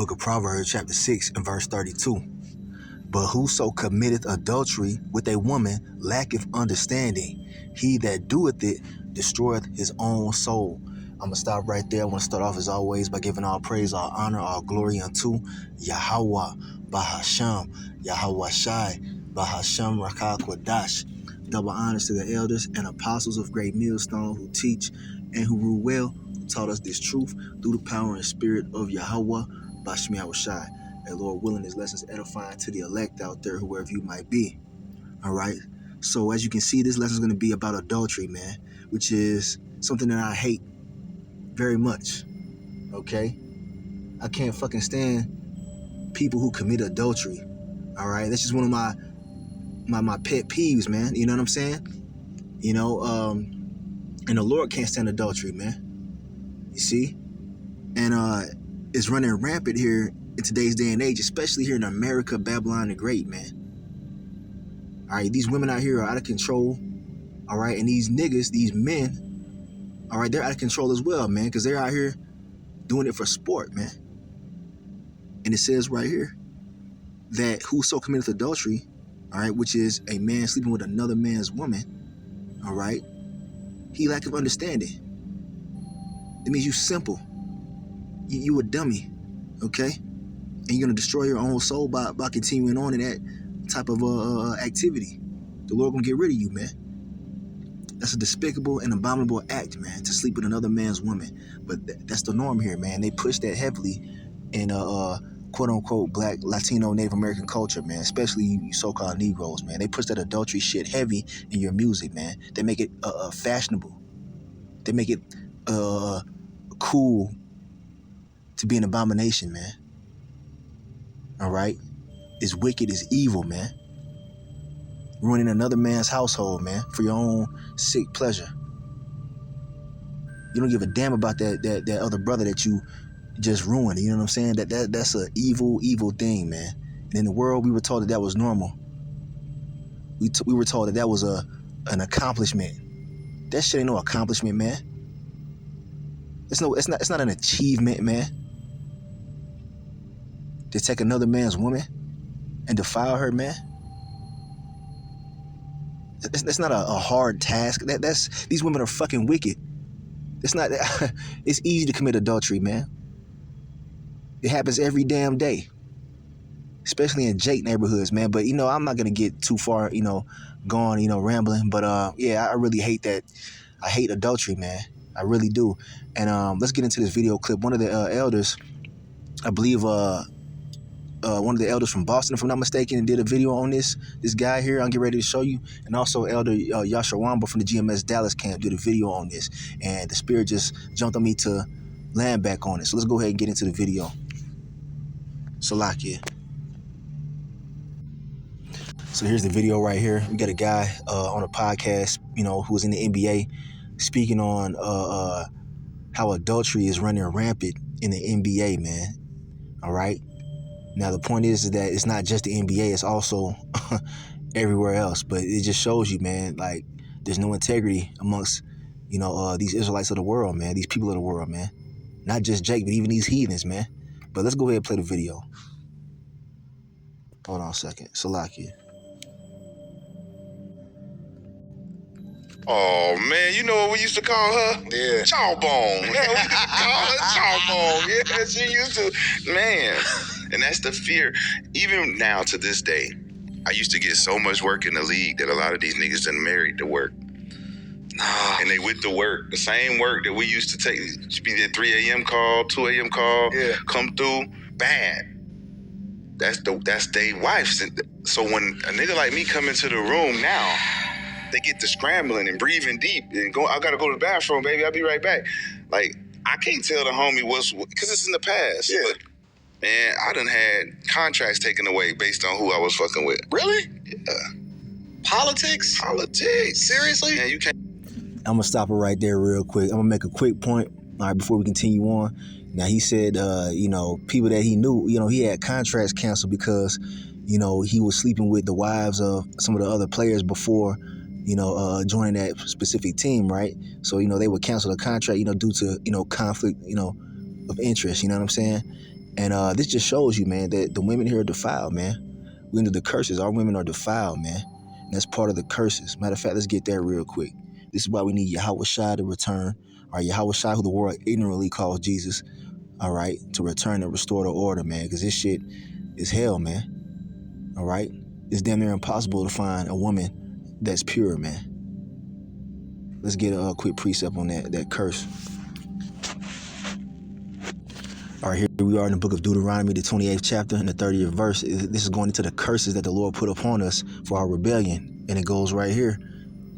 Book of Proverbs, chapter 6, and verse 32. But whoso committeth adultery with a woman lacketh understanding. He that doeth it destroyeth his own soul. I'm going to stop right there. I want to start off as always by giving all praise, all honor, all glory unto Yahweh, Bahasham, Yahweh Shai, Bahasham Rakah Kwadash. Double honors to the elders and apostles of Great Millstone who teach and who rule well, who taught us this truth through the power and spirit of Yahweh, Bashmi Yahweh Shai. And Lord willing, this lesson is edifying to the elect out there, whoever you might be. All right. So as you can see, this lesson is going to be about adultery, man, which is something that I hate very much. Okay. I can't fucking stand people who commit adultery. All right. That's just one of my pet peeves, man. You know what I'm saying? You know, and the Lord can't stand adultery, man. You see? And it's running rampant here in today's day and age, especially here in America, Babylon the Great, man. All right, these women out here are out of control. All right, and these niggas, these men, all right, they're out of control as well, man, because they're out here doing it for sport, man. And it says right here that whoso committeth adultery, all right, which is a man sleeping with another man's woman, all right, he lacketh understanding. It means you simple. You a dummy, okay? And you're going to destroy your own soul by continuing on in that type of activity. The Lord going to get rid of you, man. That's a despicable and abominable act, man, to sleep with another man's woman. But that's the norm here, man. They push that heavily in quote-unquote Black, Latino, Native American culture, man, especially you so-called Negroes, man. They push that adultery shit heavy in your music, man. They make it fashionable. They make it cool to be an abomination, man. All right? It's wicked, it's evil, man. Ruining another man's household, man, for your own sick pleasure. You don't give a damn about that other brother that you just ruined. You know what I'm saying? That's an evil thing, man. And in the world, we were told that was normal. We were told that was an accomplishment. That shit ain't no accomplishment, man. It's not an achievement, man. To take another man's woman and defile her, man. That's not a hard task. These women are fucking wicked. It's not. It's easy to commit adultery, man. It happens every damn day, especially in Jake neighborhoods, man. But I'm not gonna get too far, going, rambling. But yeah, I really hate that. I hate adultery, man. I really do. And let's get into this video clip. One of the elders, I believe, one of the elders from Boston, if I'm not mistaken, did a video on this guy here. I'll get ready to show you. And also Elder Yashawamba from the GMS Dallas camp did a video on this. And the spirit just jumped on me to land back on it. So let's go ahead and get into the video. Salakia. So here's the video right here. We got a guy on a podcast, who was in the NBA speaking on how adultery is running rampant in the NBA, man. All right. Now, the point is that it's not just the NBA, it's also everywhere else. But it just shows you, man, like, there's no integrity amongst, these Israelites of the world, man, these people of the world, man. Not just Jake, but even these heathens, man. But let's go ahead and play the video. Hold on a second. Salakia. Oh, man, you know what we used to call her? Yeah. Jawbone. Yeah, we used to call her Jawbone. Yeah, she used to. Man. And that's the fear. Even now to this day, I used to get so much work in the league that a lot of these niggas done married to work. And they with the work, the same work that we used to take. Should be that 3 a.m. call, 2 a.m. call, come through, bad. That's their wives. So when a nigga like me come into the room now, they get to scrambling and breathing deep and go, I gotta go to the bathroom, baby, I'll be right back. Like, I can't tell the homie what's, because it's in the past. Yeah. But, man, I done had contracts taken away based on who I was fucking with. Really? Yeah. Politics? Seriously? Man, you can't. I'm going to stop it right there real quick. I'm going to make a quick point, all right, before we continue on. Now, he said, people that he knew, he had contracts canceled because, he was sleeping with the wives of some of the other players before, joining that specific team, right? So, they would cancel the contract, due to, conflict, of interest, you know what I'm saying? And this just shows you, man, that the women here are defiled, man. We're under the curses. Our women are defiled, man. And that's part of the curses. Matter of fact, let's get there real quick. This is why we need Yahweh Shai to return. All right, Yahweh Shai, who the world ignorantly calls Jesus, all right, to return and restore the order, man, because this shit is hell, man. All right? It's damn near impossible to find a woman that's pure, man. Let's get a quick precept on that curse. All right, here we are in the book of Deuteronomy, the 28th chapter, and the 30th verse. This is going into the curses that the Lord put upon us for our rebellion. And it goes right here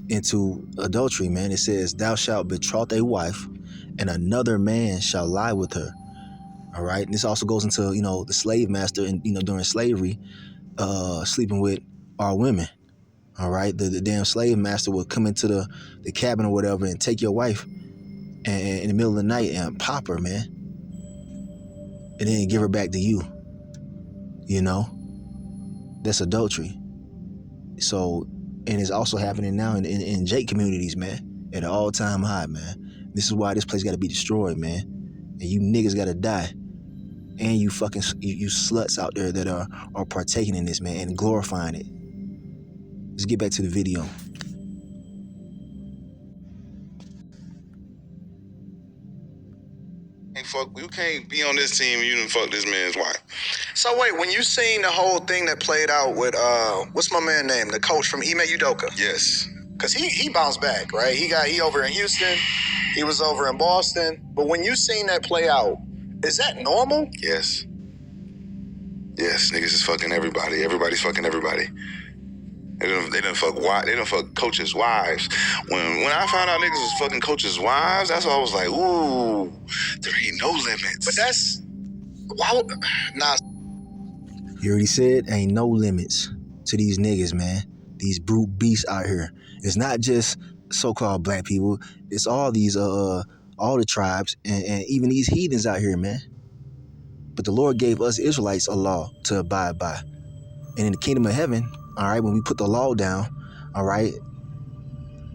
into adultery, man. It says, thou shalt betroth a wife, and another man shall lie with her. All right. And this also goes into, the slave master and, during slavery, sleeping with our women. All right. The damn slave master would come into the cabin or whatever and take your wife and in the middle of the night and pop her, man. And then give her back to you. That's adultery. So, and it's also happening now in Jake communities, man, at an all-time high, man. This is why this place got to be destroyed, man. And you niggas got to die. And you fucking, you sluts out there that are partaking in this, man, and glorifying it. Let's get back to the video. You can't be on this team and you done fuck this man's wife. So wait, when you seen the whole thing that played out with what's my man name, the coach from Ime Udoka? Yes. Cause he bounced back, right? He over in Houston, he was over in Boston. But when you seen that play out, is that normal? Yes. Yes, niggas is fucking everybody. Everybody's fucking everybody. They done fuck coaches' wives. When I found out niggas was fucking coaches' wives, that's why I was like, ooh, there ain't no limits. But that's nah. You already said ain't no limits to these niggas, man. These brute beasts out here. It's not just so-called black people. It's all these all the tribes and even these heathens out here, man. But the Lord gave us Israelites a law to abide by. And in the kingdom of heaven, all right, when we put the law down, all right,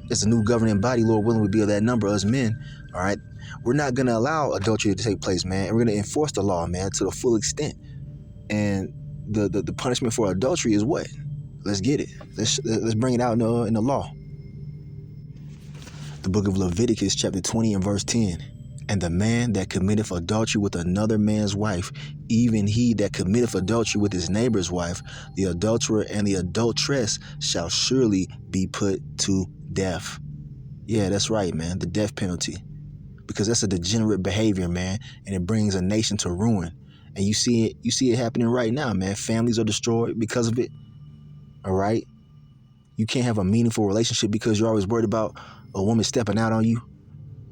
as a new governing body, Lord willing, we be of that number, us men, all right, we're not going to allow adultery to take place, man. And we're going to enforce the law, man, to the full extent. And the punishment for adultery is what? Let's get it. Let's bring it out in the law. The book of Leviticus, chapter 20 and verse 10. And the man that committeth adultery with another man's wife, even he that committeth adultery with his neighbor's wife, the adulterer and the adulteress shall surely be put to death. Yeah, that's right, man. The death penalty. Because that's a degenerate behavior, man. And it brings a nation to ruin. And you see it happening right now, man. Families are destroyed because of it. All right? You can't have a meaningful relationship because you're always worried about a woman stepping out on you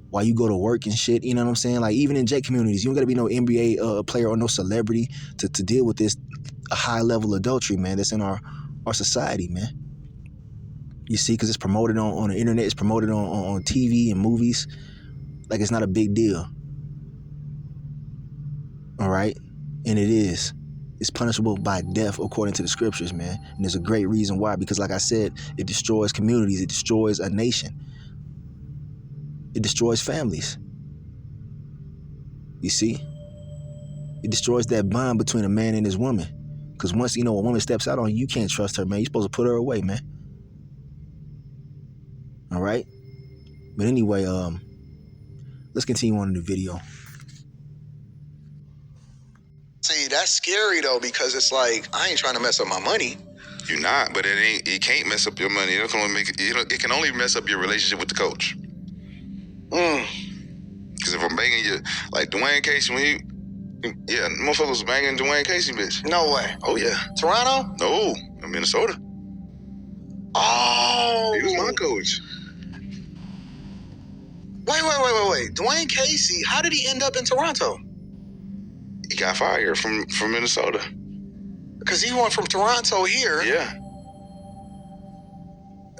while you go to work and shit, you know what I'm saying? Like, even in J communities, you don't gotta be no NBA player or no celebrity to deal with this high level adultery, man, that's in our society, man. You see, because it's promoted on the internet, it's promoted on TV and movies. Like, it's not a big deal. All right? And it is. It's punishable by death according to the scriptures, man. And there's a great reason why, because like I said, it destroys communities, it destroys a nation. It destroys families. You see? It destroys that bond between a man and his woman. Because once, a woman steps out on you, you can't trust her, man. You're supposed to put her away, man. All right? But anyway, let's continue on in the video. See, that's scary, though, because it's like, I ain't trying to mess up my money. You're not, but it can't mess up your money. It can only mess up your relationship with the coach. Because if I'm banging you, like Dwayne Casey, motherfuckers was banging Dwayne Casey, bitch. No way. Oh, yeah. Toronto? No, in Minnesota. Oh. He was my coach. Wait. Dwayne Casey, how did he end up in Toronto? He got fired from Minnesota. Because he went from Toronto here. Yeah.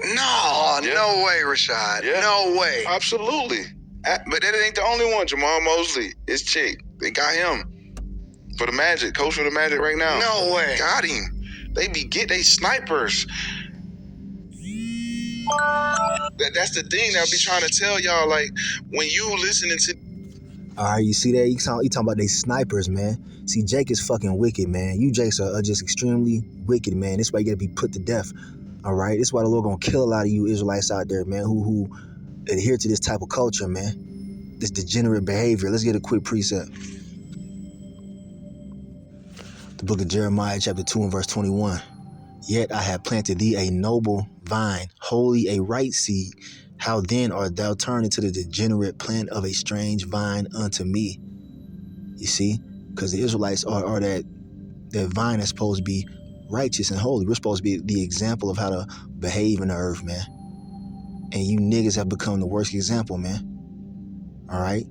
No way, Rashad. Yeah. No way. Absolutely. But that ain't the only one. Jamal Mosley, his chick. They got him for the Magic. Coach for the Magic right now. No way. Got him. They snipers. That's the thing that I be trying to tell y'all. Like, when you listening to All right, you see that? You talking about they snipers, man. See, Jake is fucking wicked, man. You Jakes are just extremely wicked, man. This is why you gotta be put to death. All right, this is why the Lord gonna kill a lot of you Israelites out there, man, who adhere to this type of culture, man. This degenerate behavior. Let's get a quick precept. The book of Jeremiah, chapter 2 and verse 21. Yet I have planted thee a noble vine, wholly a right seed. How then art thou turned into the degenerate plant of a strange vine unto me? You see? Because the Israelites are that vine that's supposed to be righteous and holy. We're supposed to be the example of how to behave in the earth, man. And you niggas have become the worst example, man. All right?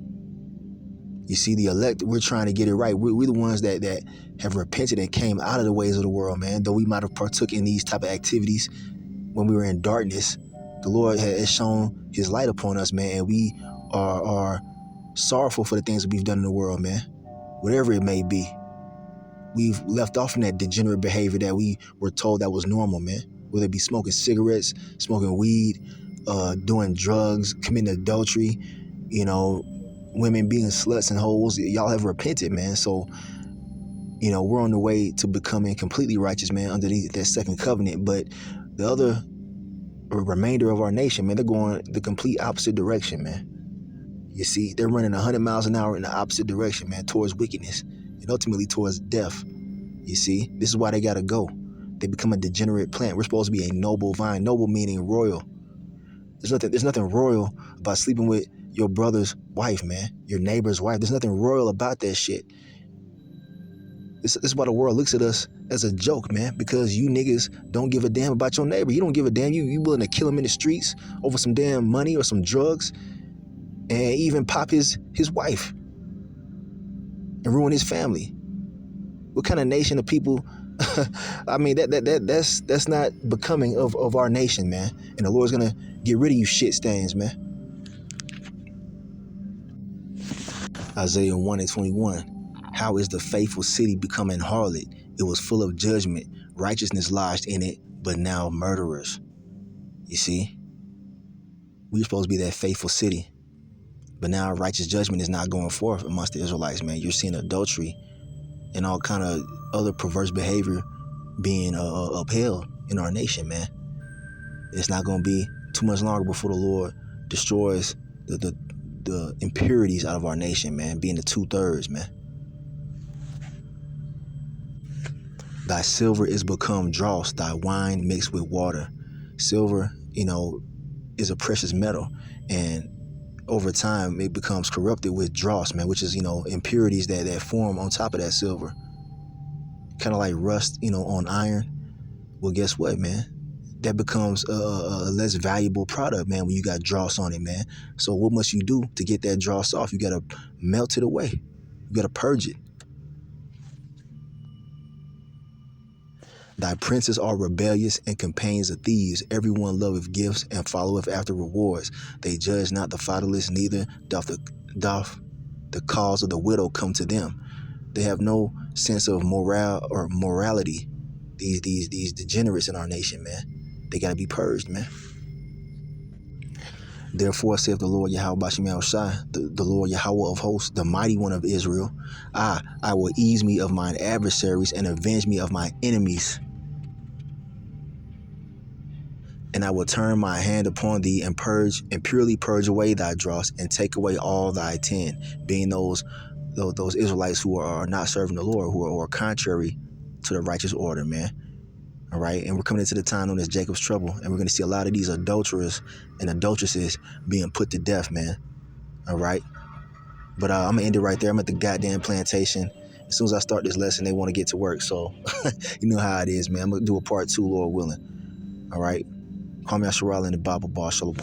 You see, the elect, we're trying to get it right. We're the ones that have repented and came out of the ways of the world, man. Though we might have partook in these type of activities when we were in darkness, the Lord has shown his light upon us, man. And we are sorrowful for the things that we've done in the world, man. Whatever it may be. We've left off from that degenerate behavior that we were told that was normal, man. Whether it be smoking cigarettes, smoking weed, doing drugs, committing adultery, you know, women being sluts and hoes. Y'all have repented, man. So, you know, we're on the way to becoming completely righteous, man, underneath that second covenant. But the other remainder of our nation, man, they're going the complete opposite direction, man. You see, they're running 100 miles an hour in the opposite direction, man, towards wickedness and ultimately towards death. You see, this is why they got to go. They become a degenerate plant. We're supposed to be a noble vine, noble meaning royal. There's nothing royal about sleeping with your brother's wife, man, your neighbor's wife. There's nothing royal about that shit. This is why the world looks at us as a joke, man, because you niggas don't give a damn about your neighbor. You don't give a damn. You willing to kill him in the streets over some damn money or some drugs, and even pop his wife and ruin his family. What kind of nation of people? I mean, that's not becoming of our nation, man. And the Lord's gonna get rid of you shit stains, man. Isaiah 1 and 21. How is the faithful city becoming harlot? It was full of judgment. Righteousness lodged in it, but now murderers. You see? We're supposed to be that faithful city. But now righteous judgment is not going forth amongst the Israelites, man. You're seeing adultery and all kind of other perverse behavior being upheld in our nation, man. It's not going to be too much longer before the Lord destroys the impurities out of our nation, man, being the 2/3, man. Thy silver is become dross, thy wine mixed with water. Silver, you know, is a precious metal, and over time it becomes corrupted with dross, man, which is, you know, impurities that form on top of that silver. Kind of like rust, you know, on iron. Well, guess what, man? That becomes a less valuable product, man, when you got dross on it, man. So what must you do to get that dross off? You got to melt it away. You got to purge it. Thy princes are rebellious and companions of thieves. Everyone loveth gifts and followeth after rewards. They judge not the fatherless, neither doth the cause of the widow come to them. They have no sense of morality. These degenerates in our nation, man. They gotta be purged, man. Therefore saith the Lord Yahweh Bashim Shai, the Lord Yahweh of hosts, the mighty one of Israel, I will ease me of mine adversaries and avenge me of my enemies. And I will turn my hand upon thee and purge and purely purge away thy dross and take away all thy tin, being those Israelites who are not serving the Lord, who are contrary to the righteous order, man. All right, and we're coming into the time known as Jacob's trouble, and we're going to see a lot of these adulterers and adultresses being put to death, man. All right, but I'm gonna end it right there. I'm at the goddamn plantation. As soon as I start this lesson, they want to get to work, so you know how it is, man. I'm gonna do a part 2, Lord willing. All right, call me Asheral in the Bible Bar. Shalom.